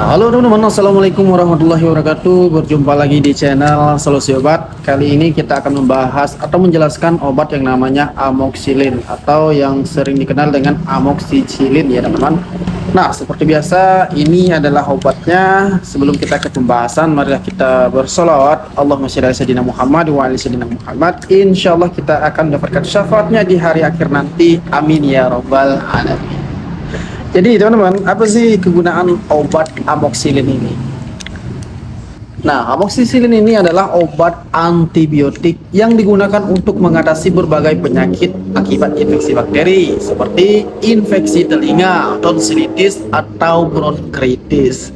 Halo teman-teman, assalamualaikum warahmatullahi wabarakatuh. Berjumpa lagi di channel Solusi Obat. Kali ini kita akan membahas atau menjelaskan obat yang namanya amoxicillin atau yang sering dikenal dengan amoxicillin ya teman-teman. Nah, seperti biasa ini adalah obatnya. Sebelum kita ke pembahasan, marilah kita bersolawat. Allahumma sholli ala sayyidina Muhammad wa ala sayyidina Muhammad. Insyaallah kita akan mendapatkan syafaatnya di hari akhir nanti. Amin ya rabbal alamin. Jadi teman-teman, apa sih kegunaan obat amoxicillin ini? Nah, amoxicillin ini adalah obat antibiotik yang digunakan untuk mengatasi berbagai penyakit akibat infeksi bakteri seperti infeksi telinga, tonsilitis atau bronkitis.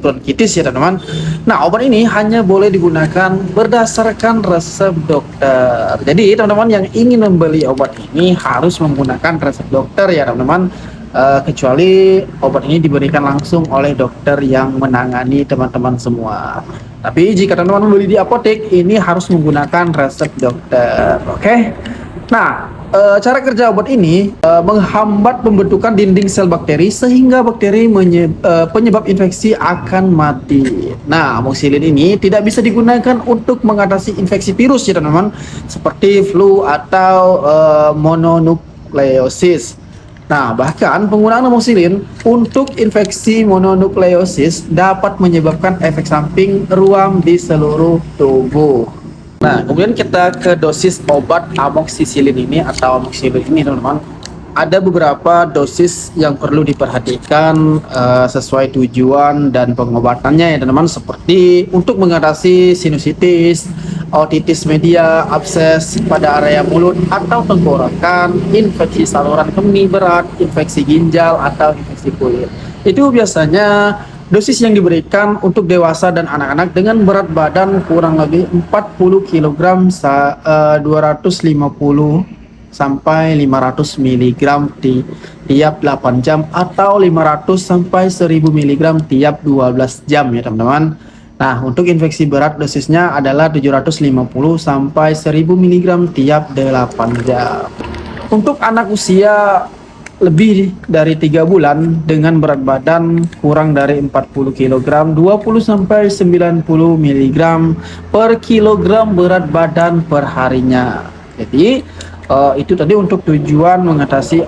Bronkitis ya teman-teman. Nah, obat ini hanya boleh digunakan berdasarkan resep dokter. Jadi teman-teman yang ingin membeli obat ini harus menggunakan resep dokter ya teman-teman. Kecuali obat ini diberikan langsung oleh dokter yang menangani teman-teman semua. Tapi jika teman-teman membeli di apotek, ini harus menggunakan resep dokter. Oke? Nah, cara kerja obat ini menghambat pembentukan dinding sel bakteri sehingga bakteri penyebab infeksi akan mati. Nah, amoxicillin ini tidak bisa digunakan untuk mengatasi infeksi virus ya teman-teman, seperti flu atau mononukleosis. Nah, bahkan penggunaan amoxicillin untuk infeksi mononukleosis dapat menyebabkan efek samping ruam di seluruh tubuh. Nah, kemudian kita ke dosis obat amoxicillin ini atau amoxicillin ini teman-teman. Ada beberapa dosis yang perlu diperhatikan sesuai tujuan dan pengobatannya ya teman-teman, seperti untuk mengatasi sinusitis, otitis media, abses pada area mulut atau tenggorokan, infeksi saluran kemih berat, infeksi ginjal atau infeksi kulit. Itu biasanya dosis yang diberikan untuk dewasa dan anak-anak dengan berat badan kurang lebih 40 kg 250 sampai 500 mg di tiap 8 jam atau 500 sampai 1000 mg tiap 12 jam ya teman-teman. Nah, untuk infeksi berat dosisnya adalah 750 sampai 1000 mg tiap 8 jam. Untuk anak usia lebih dari 3 bulan dengan berat badan kurang dari 40 kg 20 sampai 90 mg per kilogram berat badan per harinya. Jadi itu tadi untuk tujuan mengatasi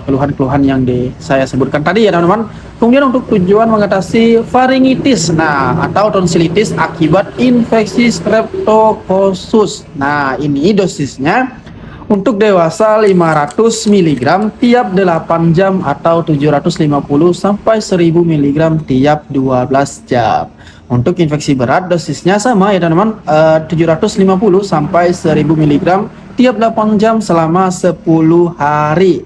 keluhan-keluhan yang saya sebutkan tadi ya teman-teman. Kemudian untuk tujuan mengatasi faringitis, nah atau tonsilitis akibat infeksi streptococcus. Nah, ini dosisnya untuk dewasa 500 mg tiap 8 jam atau 750 sampai 1000 mg tiap 12 jam. Untuk infeksi berat dosisnya sama ya teman-teman, 750 sampai 1000 mg tiap 8 jam selama 10 hari.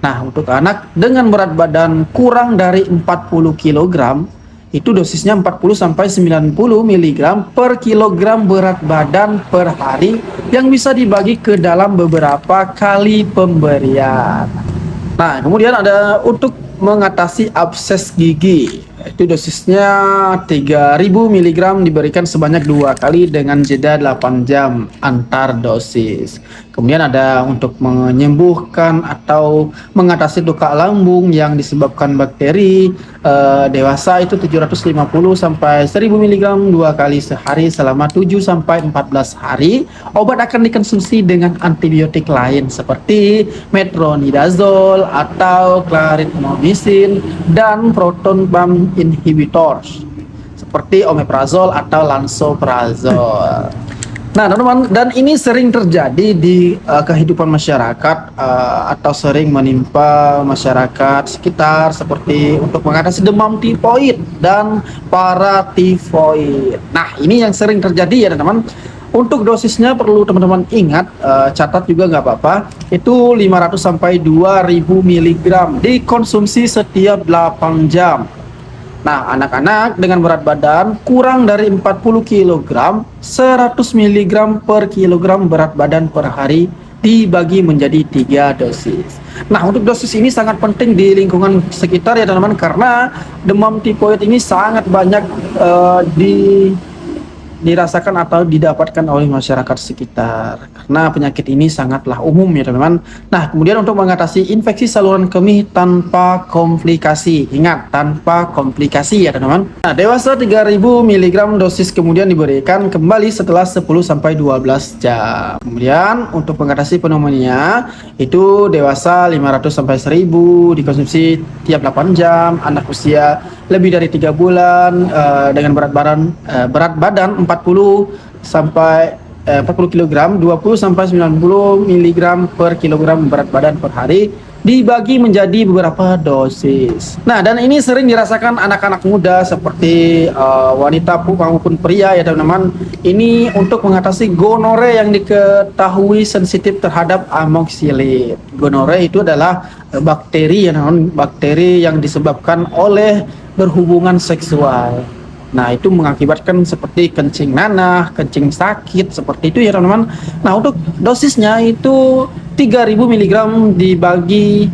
Nah, untuk anak dengan berat badan kurang dari 40 kg itu dosisnya 40 sampai 90 mg per kilogram berat badan per hari yang bisa dibagi ke dalam beberapa kali pemberian. Nah, kemudian ada untuk mengatasi abses gigi. Itu dosisnya 3000 mg diberikan sebanyak 2 kali dengan jeda 8 jam antar dosis. Kemudian ada untuk menyembuhkan atau mengatasi luka lambung yang disebabkan bakteri, dewasa itu 750 sampai 1000 mg 2 kali sehari selama 7 sampai 14 hari. Obat akan dikonsumsi dengan antibiotik lain seperti metronidazole atau clarithromycin dan proton pump inhibitors seperti omeprazole atau lansoprazole. Nah teman-teman, dan ini sering terjadi di kehidupan masyarakat atau sering menimpa masyarakat sekitar seperti untuk mengatasi demam tifoid dan paratifoid. Nah, ini yang sering terjadi ya teman-teman. Untuk dosisnya perlu teman-teman ingat, catat juga nggak apa-apa, itu 500 sampai 2000 mg dikonsumsi setiap 8 jam. Nah, anak-anak dengan berat badan kurang dari 40 kg 100 mg per kilogram berat badan per hari dibagi menjadi 3 dosis. Nah, untuk dosis ini sangat penting di lingkungan sekitar ya teman-teman, karena demam tifoid ini sangat banyak dirasakan atau didapatkan oleh masyarakat sekitar. Karena penyakit ini sangatlah umum ya teman-teman. Nah, kemudian untuk mengatasi infeksi saluran kemih tanpa komplikasi. Ingat, tanpa komplikasi ya teman-teman. Nah, dewasa 3000 mg dosis kemudian diberikan kembali setelah 10 sampai 12 jam. Kemudian untuk mengatasi pneumonia itu dewasa 500 sampai 1000 dikonsumsi tiap 8 jam, anak usia lebih dari 3 bulan dengan berat badan 40 sampai 40 kg, 20 sampai 90 mg per kilogram berat badan per hari dibagi menjadi beberapa dosis. Nah, dan ini sering dirasakan anak-anak muda seperti wanita maupun pria ya teman-teman. Ini untuk mengatasi gonore yang diketahui sensitif terhadap amoxicillin. Gonore itu adalah bakteri ya teman-teman, bakteri yang disebabkan oleh berhubungan seksual. Nah, itu mengakibatkan seperti kencing nanah, kencing sakit, seperti itu ya teman-teman. Nah, untuk dosisnya itu 3000 mg dibagi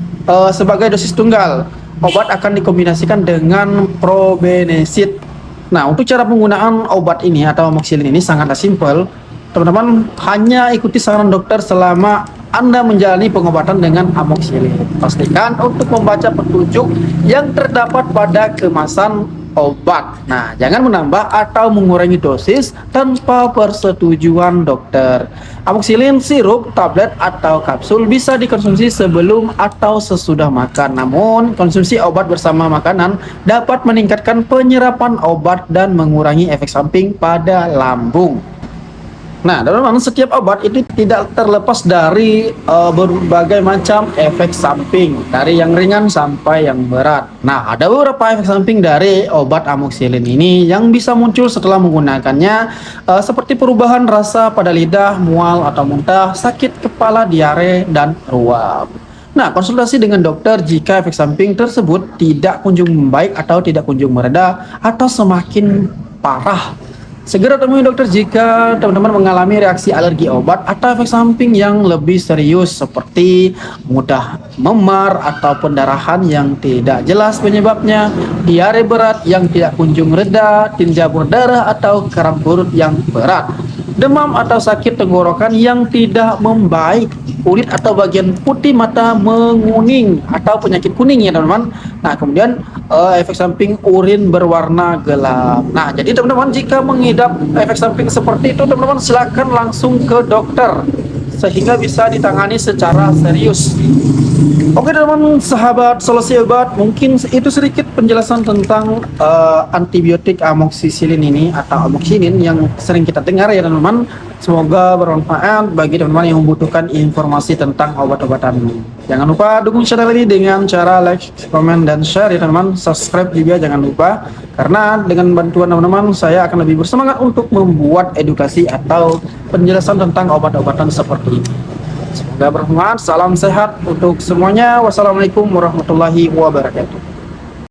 sebagai dosis tunggal. Obat akan dikombinasikan dengan probenesid. Nah, untuk cara penggunaan obat ini atau amoxicillin ini sangatlah simpel. Teman-teman hanya ikuti saran dokter selama Anda menjalani pengobatan dengan amoxicillin. Pastikan untuk membaca petunjuk yang terdapat pada kemasan obat. Nah, jangan menambah atau mengurangi dosis tanpa persetujuan dokter. Amoxicillin sirup, tablet, atau kapsul bisa dikonsumsi sebelum atau sesudah makan. Namun, konsumsi obat bersama makanan dapat meningkatkan penyerapan obat dan mengurangi efek samping pada lambung. Nah, teman-teman, setiap obat itu tidak terlepas dari berbagai macam efek samping, dari yang ringan sampai yang berat. Nah, ada beberapa efek samping dari obat amoxicillin ini yang bisa muncul setelah menggunakannya, seperti perubahan rasa pada lidah, mual atau muntah, sakit kepala, diare, dan ruam. Nah, konsultasi dengan dokter jika efek samping tersebut tidak kunjung membaik atau tidak kunjung mereda atau semakin parah. Segera temui dokter jika teman-teman mengalami reaksi alergi obat atau efek samping yang lebih serius seperti mudah memar atau pendarahan yang tidak jelas penyebabnya, diare berat yang tidak kunjung reda, tinja berdarah atau kram perut yang berat, demam atau sakit tenggorokan yang tidak membaik, kulit atau bagian putih mata menguning atau penyakit kuning ya teman-teman. Nah, kemudian efek samping urin berwarna gelap. Nah, jadi teman-teman jika mengidap efek samping seperti itu teman-teman silakan langsung ke dokter sehingga bisa ditangani secara serius. Oke teman-teman, sahabat solusi obat, mungkin itu sedikit penjelasan tentang antibiotik amoxicillin ini atau amoxicillin yang sering kita dengar ya teman-teman. Semoga bermanfaat bagi teman-teman yang membutuhkan informasi tentang obat-obatan. Jangan lupa dukung channel ini dengan cara like, komen, dan share ya teman-teman. Subscribe juga jangan lupa, karena dengan bantuan teman-teman saya akan lebih bersemangat untuk membuat edukasi atau penjelasan tentang obat-obatan seperti ini. Semoga bermanfaat. Salam sehat untuk semuanya. Wassalamualaikum warahmatullahi wabarakatuh.